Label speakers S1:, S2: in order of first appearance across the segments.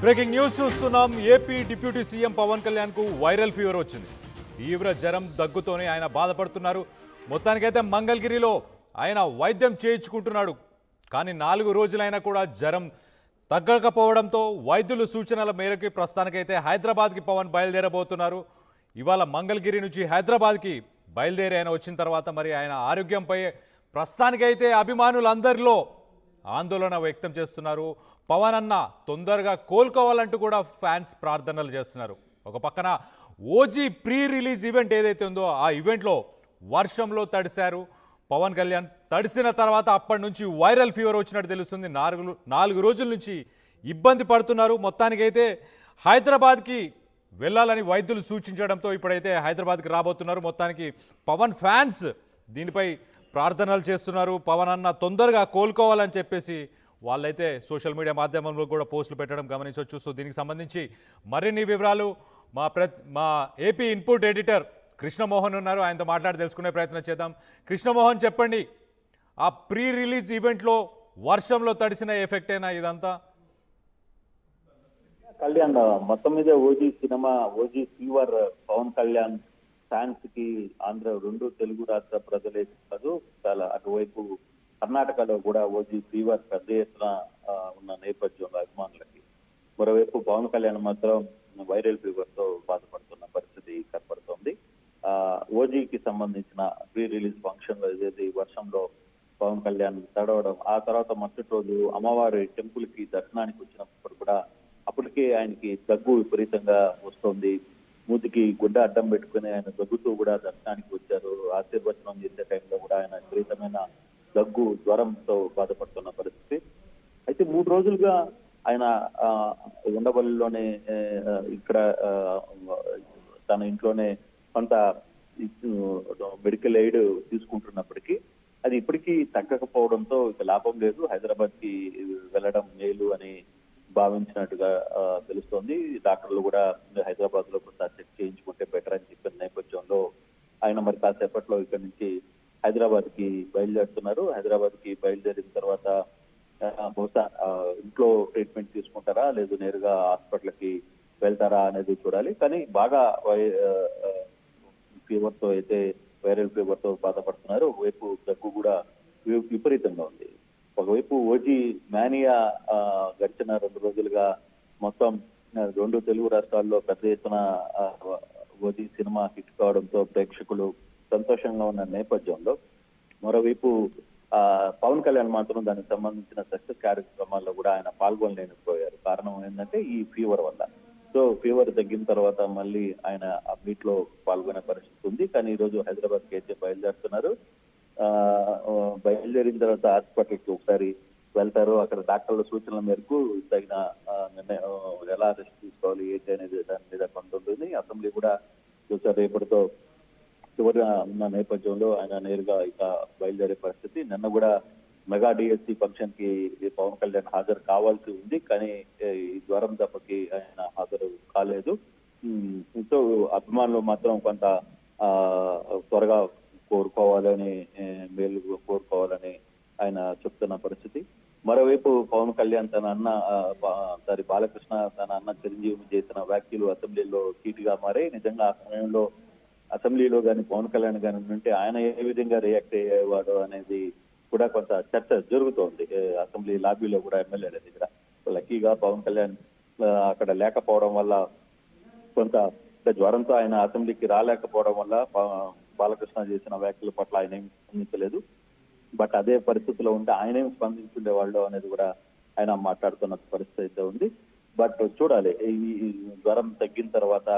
S1: Breaking news చూస్తున్నాం. AP deputy CM Pawan Kalyan కు viral fever వచ్చింది. తీవ్ర జ్వరం దగ్గుతోనే ఆయన బాధపడుతున్నారు. మొత్తానికైతే మంగళగిరిలో ఆయన వైద్యం చేయించుకుంటున్నాడు. కానీ 4 రోజులైనా కూడా జ్వరం తగ్గకపోవడంతో వైద్యుల సూచనల మేరకు ప్రస్తుతానికైతే హైదరాబాద్కి పవన్ బయలుదేరబోతున్నారు. ఇవాళ మంగళగిరి నుంచి హైదరాబాద్కి బయలుదేరి ఆయన వచ్చిన తర్వాత మరి ఆయన ఆరోగ్యంపై ప్రస్తుతానికైతే అభిమానులందరిలో ఆందోళన వ్యక్తం చేస్తున్నారు. పవన్ అన్న తొందరగా కోలుకోవాలంటూ కూడా ఫ్యాన్స్ ప్రార్థనలు చేస్తున్నారు. ఒక పక్కన ఓజీ ప్రీ రిలీజ్ ఈవెంట్ ఏదైతే ఉందో ఆ ఈవెంట్లో వర్షంలో తడిశారు పవన్ కళ్యాణ్. తడిసిన తర్వాత అప్పటి నుంచి వైరల్ ఫీవర్ వచ్చినట్టు తెలుస్తుంది. 4 రోజుల నుంచి ఇబ్బంది పడుతున్నారు. మొత్తానికైతే హైదరాబాద్కి వెళ్ళాలని వైద్యులు సూచించడంతో ఇప్పుడైతే హైదరాబాద్కి రాబోతున్నారు. మొత్తానికి పవన్ ఫ్యాన్స్ దీనిపై ప్రార్థనలు చేస్తున్నారు. పవన్ అన్న తొందరగా కోలుకోవాలని చెప్పేసి వాళ్ళైతే సోషల్ మీడియా మాధ్యమంలో కూడా పోస్టులు పెట్టడం గమనించవచ్చు. సో దీనికి సంబంధించి మరిన్ని వివరాలు మా ఏపీ ఇన్పుట్ ఎడిటర్ కృష్ణమోహన్ ఉన్నారు. ఆయనతో మాట్లాడి తెలుసుకునే ప్రయత్నం చేద్దాం. కృష్ణమోహన్, చెప్పండి, ఆ ప్రీ రిలీజ్ ఈవెంట్లో వర్షంలో తడిసిన ఎఫెక్ట్ అయినా ఇదంతా?
S2: కళ్యాణ్ మొత్తం మీద OG cinema, OG fever Pawan Kalyan fans కి రెండు తెలుగు రాష్ట్ర ప్రజలే కాదు, చాలా అటువైపు కర్ణాటకలో కూడా ఓజీ ఫీవర్ పెద్ద ఎత్తున ఉన్న నేపథ్యంలో అభిమానులకి, మరోవైపు పవన్ కళ్యాణ్ మాత్రం వైరల్ ఫీవర్ తో బాధపడుతున్న పరిస్థితి కనపడుతోంది. ఓజీకి సంబంధించిన ప్రీ రిలీజ్ ఫంక్షన్ లో ఏదైతే వర్షంలో పవన్ కళ్యాణ్ తడవడం, ఆ తర్వాత మరుసటి రోజు అమ్మవారి టెంపుల్ కి దర్శనానికి వచ్చినప్పుడు కూడా అప్పటికే ఆయనకి దగ్గు విపరీతంగా వస్తోంది. మూతికి గుడ్డ అడ్డం పెట్టుకుని ఆయన దగ్గుతూ కూడా దర్శనానికి వచ్చారు. ఆశీర్వచనం చేసే టైంలో కూడా ఆయన విపరీతమైన దగ్గు, జ్వరంతో బాధపడుతున్న పరిస్థితి. అయితే 3 రోజులుగా ఆయన ఉండవల్లిలోనే ఇక్కడ తన ఇంట్లోనే కొంత మెడికల్ ఎయిడ్ తీసుకుంటున్నప్పటికీ అది ఇప్పటికీ తగ్గకపోవడంతో ఇక లాభం లేదు, హైదరాబాద్ కి వెళ్ళడం మేలు అని భావించినట్టుగా తెలుస్తోంది. డాక్టర్లు కూడా హైదరాబాద్ లో కొంత చెక్ చేయించుకుంటే బెటర్ అని చెప్పిన నేపథ్యంలో ఆయన మరి కాసేపట్లో ఇక్కడి నుంచి హైదరాబాద్ కి బయలుదేరుతున్నారు. హైదరాబాద్ కి బయలుదేరిన తర్వాత బహుశా ఇంట్లో ట్రీట్మెంట్ తీసుకుంటారా లేదు నేరుగా హాస్పిటల్ కి వెళ్తారా అనేది చూడాలి. కానీ బాగా ఫీవర్ తో అయితే వైరల్ ఫీవర్ తో బాధపడుతున్నారు. ఒకవైపు దగ్గు కూడా విపరీతంగా ఉంది. ఒకవైపు ఓజీ మేనియా గడిచిన 2 రోజులుగా మొత్తం 2 తెలుగు రాష్ట్రాల్లో పెద్ద ఎత్తున ఓజీ సినిమా హిట్ కావడంతో ప్రేక్షకులు సంతోషంగా ఉన్న నేపథ్యంలో మరోవైపు పవన్ కళ్యాణ్ మాత్రం దానికి సంబంధించిన సక్సెస్ కార్యక్రమాల్లో కూడా ఆయన పాల్గొనలేకపోయారు. కారణం ఏంటంటే ఈ ఫీవర్ వల్ల. సో ఫీవర్ తగ్గిన తర్వాత మళ్ళీ ఆయన ఆ మీట్ లో పాల్గొనే పరిస్థితి ఉంది. కానీ ఈ రోజు హైదరాబాద్ కి అయితే బయలుదేరుతున్నారు. బయలుదేరిన తర్వాత హాస్పిటల్ కి ఒకసారి వెళ్తారు. అక్కడ డాక్టర్ల సూచనల మేరకు తగిన నిర్ణయం ఎలా రెస్ట్ తీసుకోవాలి ఏంటి అనేది దాని మీద కొంత ఉంటుంది. అసెంబ్లీ కూడా చూసారు రేపటితో చివరి ఉన్న నేపథ్యంలో ఆయన నేరుగా ఇక బయలుదేరే పరిస్థితి. నిన్న కూడా మెగా డిఎస్సి ఫంక్షన్ కి పవన్ కళ్యాణ్ హాజరు కావాల్సి ఉంది, కానీ ఈ జ్వరం దెబ్బకి ఆయన హాజరు కాలేదు. సో అభిమానులు మాత్రం కొంత త్వరగా కోరుకోవాలని, మేలు కోరుకోవాలని ఆయన చెప్తున్న పరిస్థితి. మరోవైపు పవన్ కళ్యాణ్ తన అన్న బాలకృష్ణ తన అన్న చిరంజీవి చేసిన వ్యాఖ్యలు అసెంబ్లీలో హీట్గా మారాయి. నిజంగా ఆ సమయంలో అసెంబ్లీలో కానీ పవన్ కళ్యాణ్ కానీ ఉంటే ఆయన ఏ విధంగా రియాక్ట్ అయ్యేవాడు అనేది కూడా కొంత చర్చ జరుగుతోంది అసెంబ్లీ లాబీలో కూడా, ఎమ్మెల్యేల దగ్గర. లక్కీగా పవన్ కళ్యాణ్ అక్కడ లేకపోవడం వల్ల కొంత జ్వరంతో ఆయన అసెంబ్లీకి రాలేకపోవడం వల్ల బాలకృష్ణ చేసిన వ్యాఖ్యల పట్ల ఆయన ఏమి స్పందించలేదు. బట్ అదే పరిస్థితిలో ఉంటే ఆయన ఏమి స్పందించుండేవాళ్ళు అనేది కూడా ఆయన మాట్లాడుతున్న పరిస్థితి అయితే ఉంది. బట్ చూడాలి, ఈ జ్వరం తగ్గిన తర్వాత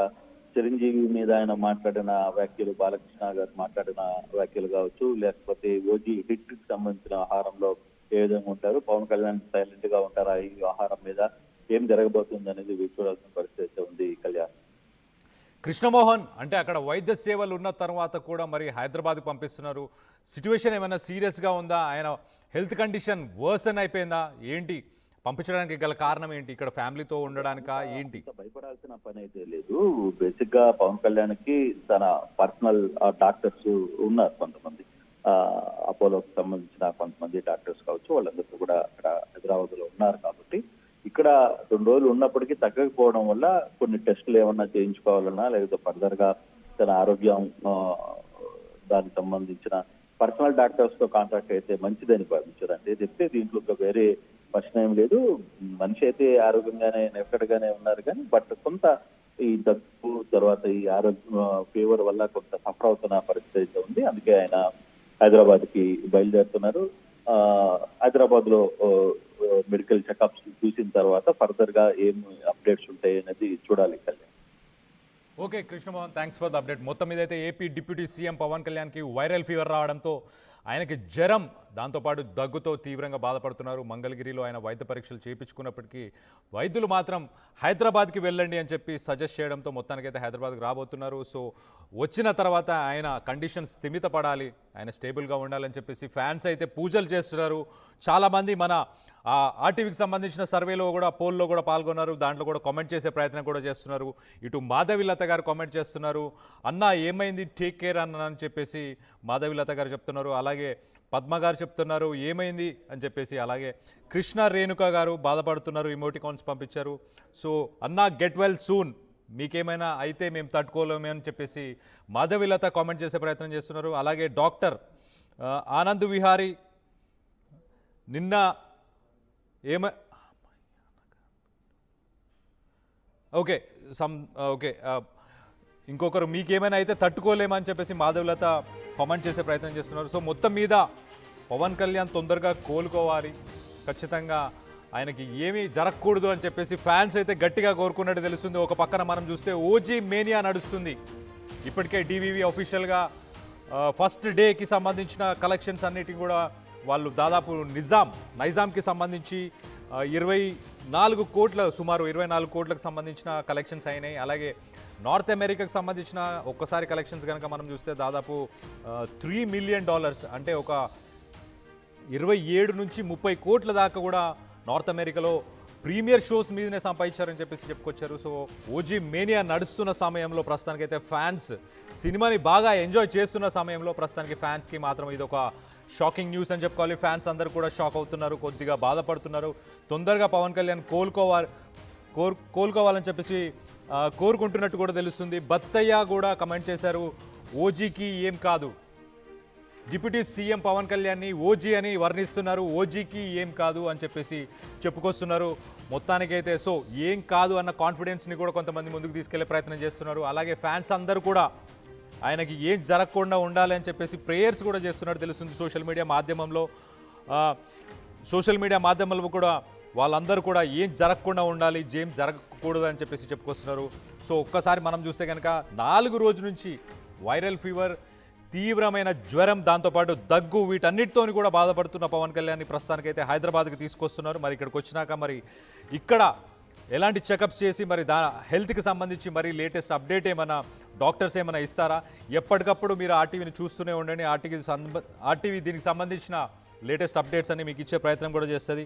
S2: చిరంజీవి మీద ఆయన మాట్లాడిన వ్యాఖ్యలు, బాలకృష్ణ గారు మాట్లాడిన వ్యాఖ్యలు కావచ్చు, లేకపోతే ఓజీ హిట్ కి సంబంధించిన ఆహారంలో ఏ విధంగా ఉంటారు, పవన్ కళ్యాణ్ సైలెంట్ గా ఉంటారా ఈ ఆహారం మీద, ఏం జరగబోతుంది అనేది చూడాల్సిన పరిస్థితి ఉంది. కళ్యాణ్,
S1: కృష్ణమోహన్, అంటే అక్కడ వైద్య సేవలు ఉన్న తర్వాత కూడా మరి హైదరాబాద్కి పంపిస్తున్నారు. సిచ్యువేషన్ ఏమైనా సీరియస్గా ఉందా? ఆయన హెల్త్ కండిషన్ వర్సన్ అయిపోయిందా? ఏంటి పంపించడానికి గల కారణం ఏంటి? ఇక్కడ ఫ్యామిలీతో ఉండడానికా ఏంటి?
S2: భయపడాల్సిన పని అయితే లేదు. బేసిక్ గా పవన్ కళ్యాణ్ కి తన పర్సనల్ డాక్టర్స్ ఉన్నారు కొంతమంది. అపోలోకి సంబంధించిన కొంతమంది డాక్టర్స్ కావచ్చు, వాళ్ళందరూ కూడా అక్కడ హైదరాబాద్ లో ఉన్నారు కాబట్టి ఇక్కడ 2 రోజులు ఉన్నప్పటికీ తగ్గకపోవడం వల్ల కొన్ని టెస్టులు ఏమన్నా చేయించుకోవాలన్నా లేకపోతే ఫర్దర్ గా తన ఆరోగ్యం దానికి సంబంధించిన పర్సనల్ డాక్టర్స్ తో కాంటాక్ట్ అయితే మంచిదని భావించారు. అంటే చెప్తే దీంట్లో ఇంకా వేరే ప్రశ్న ఏం లేదు. మనిషి అయితే ఆరోగ్యంగానే ఎక్కడగానే ఉన్నారు కానీ బట్ కొంత ఈ దగ్గు తర్వాత ఈ ఆరోగ్య ఫీవర్ వల్ల కొంత సఫర్ అవుతున్న పరిస్థితి అయితే ఉంది. అందుకే ఆయన హైదరాబాద్ కి బయలుదేరుతున్నారు. హైదరాబాద్ లో మెడికల్ చెకప్స్ చూసిన తర్వాత ఫర్దర్ గా ఏం అప్డేట్స్ ఉంటాయి అనేది చూడాలి. Kalyan.
S1: Okay Krishnamohan, thanks for the update. మొత్తం మీద అయితే ఏపీ డిప్యూటీ సీఎం పవన్ కళ్యాణ్కి వైరల్ ఫీవర్ రావడంతో ఆయనకి జ్వరం, దాంతోపాటు దగ్గుతో తీవ్రంగా బాధపడుతున్నారు. మంగళగిరిలో ఆయన వైద్య పరీక్షలు చేయించుకున్నప్పటికీ వైద్యులు మాత్రం హైదరాబాద్కి వెళ్ళండి అని చెప్పి సజెస్ట్ చేయడంతో మొత్తానికైతే హైదరాబాద్కి రాబోతున్నారు. సో వచ్చిన తర్వాత ఆయన కండిషన్ స్థిమిత పడాలి, ఆయన స్టేబుల్గా ఉండాలని చెప్పేసి ఫ్యాన్స్ అయితే పూజలు చేస్తున్నారు. చాలామంది మన ఆర్టీవీకి సంబంధించిన సర్వేలో కూడా పోల్లో కూడా పాల్గొన్నారు. దాంట్లో కూడా కామెంట్ చేసే ప్రయత్నం కూడా చేస్తున్నారు. ఇటు మాధవిలత గారు కామెంట్ చేస్తున్నారు, అన్న ఏమైంది టేక్ కేర్ అన్న అని చెప్పేసి మాధవిలత గారు చెప్తున్నారు. అలాగే పద్మ గారు చెప్తున్నారు ఏమైంది అని చెప్పేసి. అలాగే కృష్ణ రేణుక గారు బాధపడుతున్నారు, ఇమోటికాన్స్ పంపించారు. సో అన్నా గెట్ వెల్ సూన్, మీకేమైనా అయితే మేము తట్టుకోలేమే అని చెప్పేసి మాధవిలత కామెంట్ చేసే ప్రయత్నం చేస్తున్నారు. అలాగే డాక్టర్ ఆనంద్ విహారీ నిన్న ఓకే ఓకే ఇంకొకరు మీకేమైనా అయితే తట్టుకోలేమని చెప్పేసి మాధవిలత కామెంట్ చేసే ప్రయత్నం చేస్తున్నారు. సో మొత్తం మీద పవన్ కళ్యాణ్ తొందరగా కోలుకోవాలి, ఖచ్చితంగా ఆయనకి ఏమీ జరగకూడదు అని చెప్పేసి ఫ్యాన్స్ అయితే గట్టిగా కోరుకున్నట్టు తెలుస్తుంది. ఒక పక్కన మనం చూస్తే ఓజీ మేనియా నడుస్తుంది. ఇప్పటికే డివివి అఫీషియల్గా ఫస్ట్ డేకి సంబంధించిన కలెక్షన్స్ అన్నిటిని కూడా వాళ్ళు దాదాపు నైజాంకి సంబంధించి 24 కోట్ల సుమారు 24 కోట్లకు సంబంధించిన కలెక్షన్స్ అయినాయి. అలాగే నార్త్ అమెరికాకు సంబంధించిన ఒక్కసారి కలెక్షన్స్ కనుక మనం చూస్తే దాదాపు $3 మిలియన్, అంటే ఒక 27 నుంచి 30 కోట్ల దాకా కూడా నార్త్ అమెరికాలో ప్రీమియర్ షోస్ మీదనే సంపాదించారని చెప్పేసి చెప్పుకొచ్చారు. సో ఓజీ మేనియా నడుస్తున్న సమయంలో ప్రస్తుతానికైతే ఫ్యాన్స్ సినిమాని బాగా ఎంజాయ్ చేస్తున్న సమయంలో ప్రస్తుతానికి ఫ్యాన్స్కి మాత్రం ఇది ఒక షాకింగ్ న్యూస్ అని చెప్పుకోవాలి. ఫ్యాన్స్ అందరూ కూడా షాక్ అవుతున్నారు, కొద్దిగా బాధపడుతున్నారు. తొందరగా పవన్ కళ్యాణ్ కోలుకోవాలని చెప్పేసి కోరుకుంటున్నట్టు కూడా తెలుస్తుంది. బత్తయ్య కూడా కమెంట్ చేశారు, ఓజీకి ఏం కాదు, డిప్యూటీ సీఎం పవన్ కళ్యాణ్ని ఓజీ అని వర్ణిస్తున్నారు, ఓజీకి ఏం కాదు అని చెప్పేసి చెప్పుకొస్తున్నారు. మొత్తానికైతే సో ఏం కాదు అన్న కాన్ఫిడెన్స్ని కూడా కొంతమంది ముందుకు తీసుకెళ్లే ప్రయత్నం చేస్తున్నారు. అలాగే ఫ్యాన్స్ అందరూ కూడా ఆయనకి ఏం జరగకుండా ఉండాలి అని చెప్పేసి ప్రేయర్స్ కూడా చేస్తున్నట్టు తెలుస్తుంది. సోషల్ మీడియా మాధ్యమంలో కూడా వాళ్ళందరూ కూడా ఏం జరగకుండా ఉండాలి, ఏం జరగకూడదు అని చెప్పేసి చెప్పుకొస్తున్నారు. సో ఒక్కసారి మనం చూస్తే కనుక 4 రోజుల నుంచి వైరల్ ఫీవర్, తీవ్రమైన జ్వరం, దాంతోపాటు దగ్గు, వీటన్నిటితో కూడా బాధపడుతున్న పవన్ కళ్యాణ్ని ప్రస్తుతానికైతే హైదరాబాద్కి తీసుకొస్తున్నారు. మరి ఇక్కడికి వచ్చినాక మరి ఇక్కడ ఎలాంటి చెకప్స్ చేసి మరి హెల్త్కి సంబంధించి మరి లేటెస్ట్ అప్డేట్ ఏమైనా డాక్టర్స్ ఏమైనా ఇస్తారా? ఎప్పటికప్పుడు మీరు ఆర్టీవీని చూస్తూనే ఉండండి. ఆర్టీవీ దీనికి సంబంధించిన లేటెస్ట్ అప్డేట్స్ అన్ని మీకు ఇచ్చే ప్రయత్నం కూడా చేస్తుంది.